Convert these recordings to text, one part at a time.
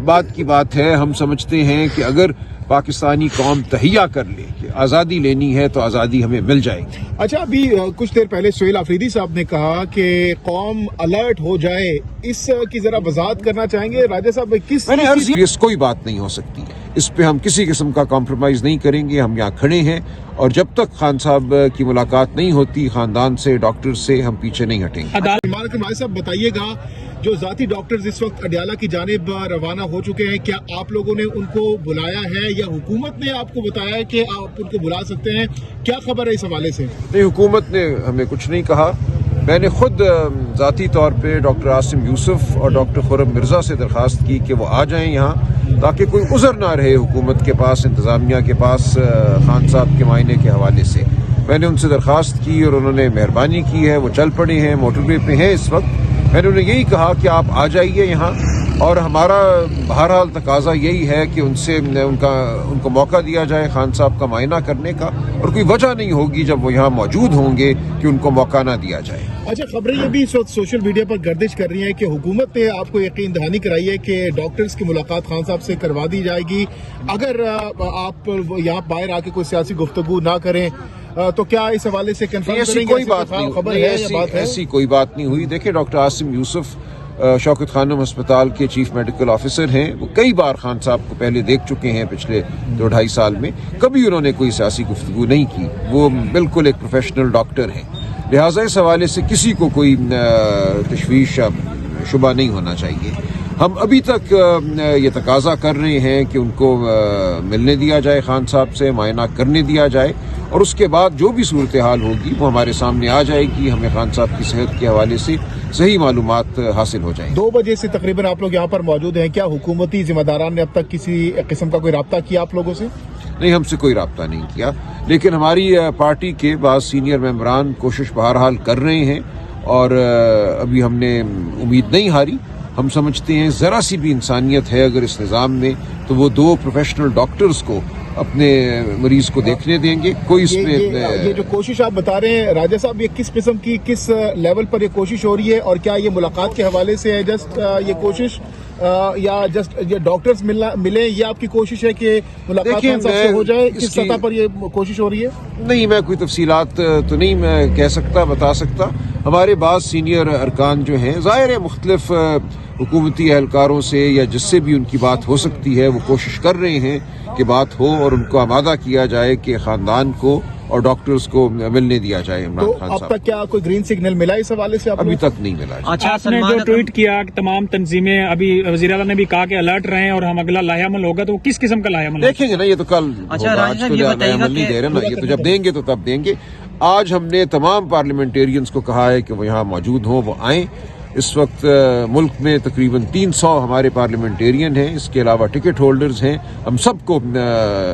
بعد کی بات ہے. ہم سمجھتے ہیں کہ اگر پاکستانی قوم تہیہ کر لے کہ آزادی لینی ہے تو آزادی ہمیں مل جائے گی. اچھا، ابھی کچھ دیر پہلے سہیل آفریدی صاحب نے کہا کہ قوم الرٹ ہو جائے، اس کی ذرا وضاحت کرنا چاہیں گے راجہ صاحب؟ میں نے عرض کی کوئی بات نہیں ہو سکتی، اس پہ ہم کسی قسم کا کمپرومائز نہیں کریں گے. ہم یہاں کھڑے ہیں اور جب تک خان صاحب کی ملاقات نہیں ہوتی خاندان سے، ڈاکٹر سے، ہم پیچھے نہیں ہٹیں گے. عمارت صاحب بتائیے گا، جو ذاتی ڈاکٹرز اس وقت اڈیالہ کی جانب روانہ ہو چکے ہیں، کیا آپ لوگوں نے ان کو بلایا ہے یا حکومت نے آپ کو بتایا ہے کہ آپ ان کو بلا سکتے ہیں؟ کیا خبر ہے اس حوالے سے؟ نہیں، حکومت نے ہمیں کچھ نہیں کہا. میں نے خود ذاتی طور پہ ڈاکٹر عاصم یوسف اور ڈاکٹر خرم مرزا سے درخواست کی کہ وہ آ جائیں یہاں، تاکہ کوئی عذر نہ رہے حکومت کے پاس، انتظامیہ کے پاس خان صاحب کے معائنے کے حوالے سے. میں نے ان سے درخواست کی اور انہوں نے مہربانی کی ہے. وہ چل پڑے ہیں، موٹر وے پہ ہیں اس وقت. میں نے انہیں یہی کہا کہ آپ آ جائیے یہاں، اور ہمارا بہرحال تقاضا یہی ہے کہ ان کو موقع دیا جائے خان صاحب کا معائنہ کرنے کا، اور کوئی وجہ نہیں ہوگی جب وہ یہاں موجود ہوں گے کہ ان کو موقع نہ دیا جائے. اچھا، خبریں یہ بھی اس وقت سوشل میڈیا پر گردش کر رہی ہیں کہ حکومت نے آپ کو یقین دہانی کرائی ہے کہ ڈاکٹرز کی ملاقات خان صاحب سے کروا دی جائے گی اگر آپ یہاں باہر آ کے کوئی سیاسی گفتگو نہ کریں. تو کیا اس حوالے سے کنفرم کریں گے؟ کوئی بات نہیں خبر ہے یا بات ہے؟ ایسی کوئی بات نہیں ہوئی. دیکھیں، ڈاکٹر عاصم یوسف شوکت خانم ہسپتال کے چیف میڈیکل آفیسر ہیں. وہ کئی بار خان صاحب کو پہلے دیکھ چکے ہیں پچھلے 2-2.5 سال میں. کبھی انہوں نے کوئی سیاسی گفتگو نہیں کی. وہ بالکل ایک پروفیشنل ڈاکٹر ہیں. لہٰذا اس حوالے سے کسی کو کوئی تشویش شبہ نہیں ہونا چاہیے. ہم ابھی تک یہ تقاضا کر رہے ہیں کہ ان کو ملنے دیا جائے خان صاحب سے، معائنہ کرنے دیا جائے، اور اس کے بعد جو بھی صورتحال ہوگی وہ ہمارے سامنے آ جائے گی. ہمیں خان صاحب کی صحت کے حوالے سے صحیح معلومات حاصل ہو جائیں. 2 بجے سے تقریباً آپ لوگ یہاں پر موجود ہیں. کیا حکومتی ذمہ داران نے اب تک کسی قسم کا کوئی رابطہ کیا آپ لوگوں سے؟ نہیں، ہم سے کوئی رابطہ نہیں کیا، لیکن ہماری پارٹی کے بعض سینئر ممبران کوشش بہرحال کر رہے ہیں، اور ابھی ہم نے امید نہیں ہاری. ہم سمجھتے ہیں ذرا سی بھی انسانیت ہے اگر اس نظام میں، تو وہ 2 پروفیشنل ڈاکٹرز کو اپنے مریض کو دیکھنے دیں گے. کوئی اس میں یہ جو کوشش آپ بتا رہے ہیں راجہ صاحب، یہ کس قسم کی، کس لیول پر یہ کوشش ہو رہی ہے، اور کیا یہ ملاقات کے حوالے سے ہے جسٹ یہ کوشش، یا جسٹ یہ ڈاکٹرز ملیں، یہ آپ کی کوشش ہے کہ ملاقات خان صاحب سے ہو جائے؟ کس سطح پر یہ کوشش ہو رہی ہے؟ نہیں، میں کوئی تفصیلات تو نہیں میں کہہ سکتا، بتا سکتا. ہمارے بعض سینئر ارکان جو ہیں، ظاہر ہے مختلف حکومتی اہلکاروں سے یا جس سے بھی ان کی بات ہو سکتی ہے، وہ کوشش کر رہے ہیں کہ بات ہو اور ان کو آمادہ کیا جائے کہ خاندان کو اور ڈاکٹرز کو ملنے دیا جائے عمران خان صاحب. اب تک کیا کوئی گرین سگنل ملا اس حوالے سے؟ ابھی تک نہیں ملا. اچھا، آپ نے جو ٹویٹ کیا تمام تنظیمیں، ابھی وزیر اعلیٰ نے بھی کہا کہ الرٹ رہیں اور ہم اگلا لاہے عمل ہوگا، تو وہ کس قسم کا لاہے عمل دیکھیں گے نا، یہ تو کل ہوگا، آج تو لاہے عمل نہیں دے رہے نا، یہ تو جب دیں گے تو تب دیں گے. آج ہم نے تمام پارلیمنٹیرینز کو کہا ہے کہ وہ یہاں موجود ہوں، وہ آئیں. اس وقت ملک میں تقریباً 300 ہمارے پارلیمنٹیرین ہیں، اس کے علاوہ ٹکٹ ہولڈرز ہیں. ہم سب کو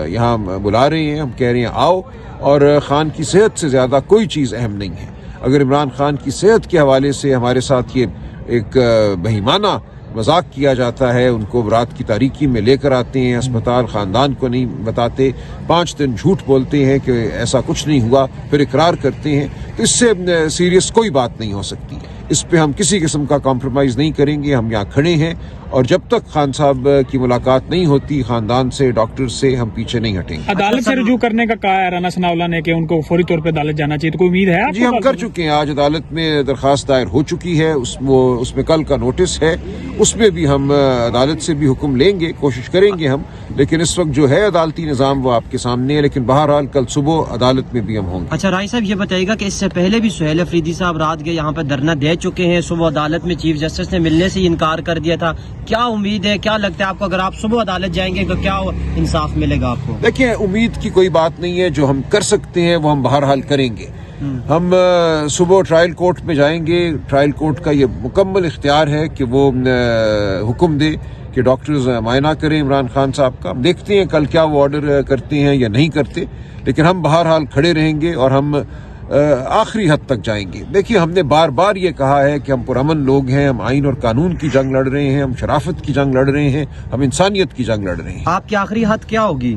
یہاں بلا رہے ہیں. ہم کہہ رہے ہیں آؤ، اور خان کی صحت سے زیادہ کوئی چیز اہم نہیں ہے. اگر عمران خان کی صحت کے حوالے سے ہمارے ساتھ یہ ایک بہیمانہ مذاق کیا جاتا ہے، ان کو رات کی تاریکی میں لے کر آتے ہیں اسپتال، خاندان کو نہیں بتاتے، 5 دن جھوٹ بولتے ہیں کہ ایسا کچھ نہیں ہوا، پھر اقرار کرتے ہیں، تو اس سے سیریس کوئی بات نہیں ہو سکتی. اس پہ ہم کسی قسم کا کمپرومائز نہیں کریں گے. ہم یہاں کھڑے ہیں، اور جب تک خان صاحب کی ملاقات نہیں ہوتی خاندان سے، ڈاکٹر سے، ہم پیچھے نہیں ہٹیں گے. عدالت سے رجوع کرنے کا کہا ہے رانا ثناء اللہ نے کہ ان کو فوری طور پہ عدالت جانا چاہیے، تو کوئی امید ہے آپ کو؟ جی، ہم کر چکے ہیں. آج عدالت میں درخواست دائر ہو چکی ہے، اس میں کل کا نوٹس ہے. اس میں بھی ہم عدالت سے بھی حکم لیں گے، کوشش کریں گے ہم. لیکن اس وقت جو ہے عدالتی نظام وہ آپ کے سامنے ہے، لیکن بہرحال کل صبح عدالت میں بھی ہم ہوں گے. اچھا رائی صاحب، یہ بتائیے گا کہ اس سے پہلے بھی سہیل آفریدی صاحب رات گئے یہاں پہ دھرنا دے چکے ہیں، صبح عدالت میں چیف جسٹس نے ملنے سے انکار کر دیا تھا. کیا امید ہے، کیا لگتا ہے آپ کو، اگر آپ صبح عدالت جائیں گے تو کیا انصاف ملے گا آپ کو؟ دیکھیں، امید کی کوئی بات نہیں ہے. جو ہم کر سکتے ہیں وہ ہم بہرحال کریں گے. ہم صبح ٹرائل کورٹ میں جائیں گے. ٹرائل کورٹ کا یہ مکمل اختیار ہے کہ وہ حکم دے کہ ڈاکٹرز معائنہ کریں عمران خان صاحب کا. دیکھتے ہیں کل کیا وہ آرڈر کرتے ہیں یا نہیں کرتے، لیکن ہم بہرحال کھڑے رہیں گے اور ہم آخری حد تک جائیں گے. دیکھیے، ہم نے بار بار یہ کہا ہے کہ ہم پرامن لوگ ہیں، ہم آئین اور قانون کی جنگ لڑ رہے ہیں، ہم شرافت کی جنگ لڑ رہے ہیں، ہم انسانیت کی جنگ لڑ رہے ہیں. آپ کی آخری حد کیا ہوگی؟